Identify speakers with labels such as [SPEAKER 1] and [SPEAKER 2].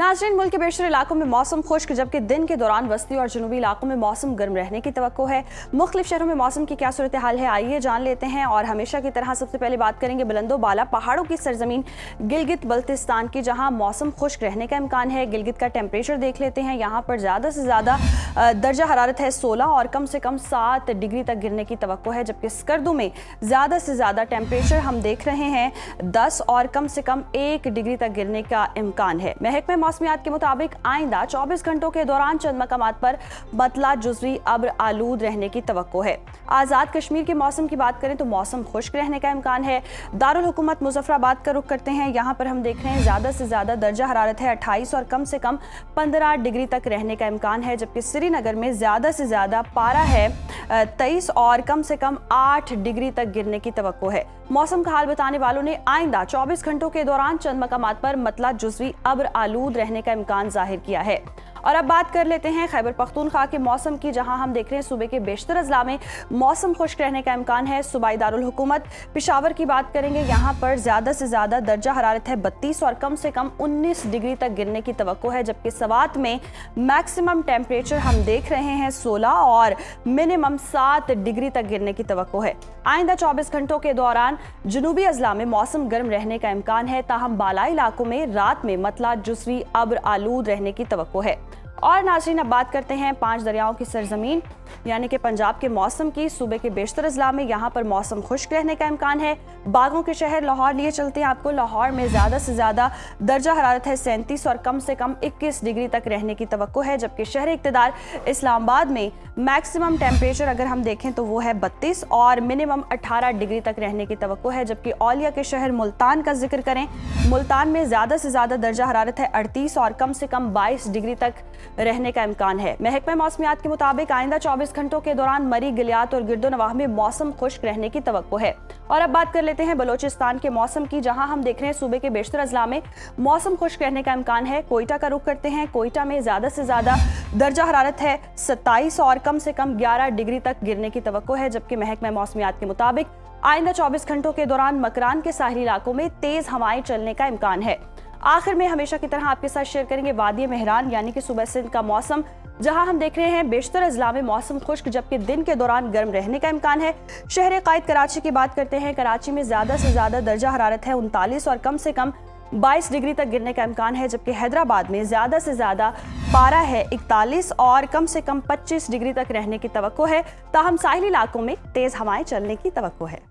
[SPEAKER 1] नाज़रीन, मुल्क के बेशतर इलाकों में मौसम खुश्क, जबकि दिन के दौरान वस्ती और जनूबी इलाकों में मौसम गर्म रहने की तवक्को है। मुख्तलिफ शहरों में मौसम की क्या सूरत हाल है, आइए जान लेते हैं। और हमेशा की तरह सबसे पहले बात करेंगे बुलंदो बाला पहाड़ों की सरजमीन गिलगित बल्तिस्तान की, जहाँ मौसम खुश्क रहने का इम्कान है। गिलगित का टेम्परेचर देख लेते हैं। यहाँ पर ज़्यादा से ज़्यादा दर्जा हरारत है 16 और कम से कम 7 डिग्री तक गिरने की तवक्को है, जबकि स्कर्दू में ज़्यादा से ज़्यादा टेम्परेचर हम देख रहे हैं 10 और कम से कम 1 डिग्री तक गिरने का इम्कान है। महकमे मौसमियात के मुताबिक आइंदा 24 घंटों के दौरान चंद मकामात पर मतला जुज़वी अब्र आलूद रहने की तवक्को है। आज़ाद कश्मीर के मौसम की बात करें तो मौसम खुश्क रहने का इम्कान है। दारुल हुकूमत मुजफ्फराबाद का रुख करते हैं। यहाँ पर हम देख रहे हैं ज़्यादा से ज़्यादा दर्जा हरारत है 28 और कम से कम 15 डिग्री तक रहने का इम्कान है, जबकि श्रीनगर में ज़्यादा से ज़्यादा पारा है 23 और कम से कम 8 डिग्री तक गिरने की तवक्को है। मौसम का हाल बताने वालों ने आइंदा 24 घंटों के दौरान चंद मकामात पर मतला जुज़वी अब्र आलूद रहने का इम्कान जाहिर किया है। और अब बात कर लेते हैं खैबर पख्तूनख्वा के मौसम की, जहां हम देख रहे हैं सूबे के बेशतर अजला में मौसम खुश्क रहने का इम्कान है। सूबाई दारुल हुकूमत पेशावर की बात करेंगे, यहाँ पर ज़्यादा से ज़्यादा दर्जा हरारत है 32 और कम से कम 19 डिग्री तक गिरने की तवक्को है, जबकि सवात में मैक्सिमम टेम्परेचर हम देख रहे हैं 16 और मिनिमम 7 डिग्री तक गिरने की तवक्को है। आइंदा 24 घंटों के दौरान जनूबी अजला में मौसम गर्म रहने का इम्कान है, ताहम बालाई इलाकों में रात में मतला जुज़वी अब्र आलूद रहने की तवक्को है। और नाज़रीन, अब बात करते हैं 5 दरियाओं की सरजमीन यानी कि पंजाब के मौसम की। सूबे के बेशतर अजला में यहाँ पर मौसम खुश्क रहने का इम्कान है। बागों के शहर लाहौर लिए चलते हैं आपको। लाहौर में ज़्यादा से ज़्यादा दर्जा हरारत है 37 और कम से कम 21 डिग्री तक रहने की तवक्को है, जबकि शहर इक़्तिदार इस्लामाबाद में मैक्सिमम टेम्परेचर अगर हम देखें तो वो है 32 और मिनिमम 18 डिग्री तक रहने की तवक्को है। जबकि औलिया के शहर मुल्तान का जिक्र करें, मुल्तान में ज़्यादा से ज़्यादा दर्जा हरारत है 38 और कम से कम 22 डिग्री तक रहने का इम्कान है। महकमे मौसमियात के मुताबिक आइंदा 24 घंटों के दौरान मरी, गिलियात और गिरदोनवाह में मौसम खुश्क रहने की तवक्को है। और अब बात कर लेते हैं बलोचिस्तान के मौसम की, जहां हम देख रहे हैं सूबे के बेशतर अजला में मौसम खुश्क रहने का इम्कान है। कोयटा का रुख करते हैं। कोयटा में ज़्यादा से ज़्यादा दर्जा हरारत है 27 और कम से कम 11 डिग्री तक गिरने की तवक्को है, जबकि महकमे मौसमियात के मुताबिक आइंदा 24 घंटों के दौरान मकरान के साहिली इलाकों में तेज हवाएं चलने का इम्कान है। आखिर में हमेशा की तरह आपके साथ शेयर करेंगे वादी मेहरान यानी कि सूबा सिंध का मौसम, जहां हम देख रहे हैं बेशतर अजला में मौसम खुश्क, जबकि दिन के दौरान गर्म रहने का इम्कान है। शहर कायद कराची की बात करते हैं। कराची में ज़्यादा से ज़्यादा दर्जा हरारत है 39 और कम से कम 22 डिग्री तक गिरने का इम्कान है, जबकि हैदराबाद में ज़्यादा से ज़्यादा पारा है 41 और कम से कम 25 डिग्री तक रहने की तवक्को है। ताहम साहिली इलाकों में तेज़ हवाएं चलने की तवक्को है।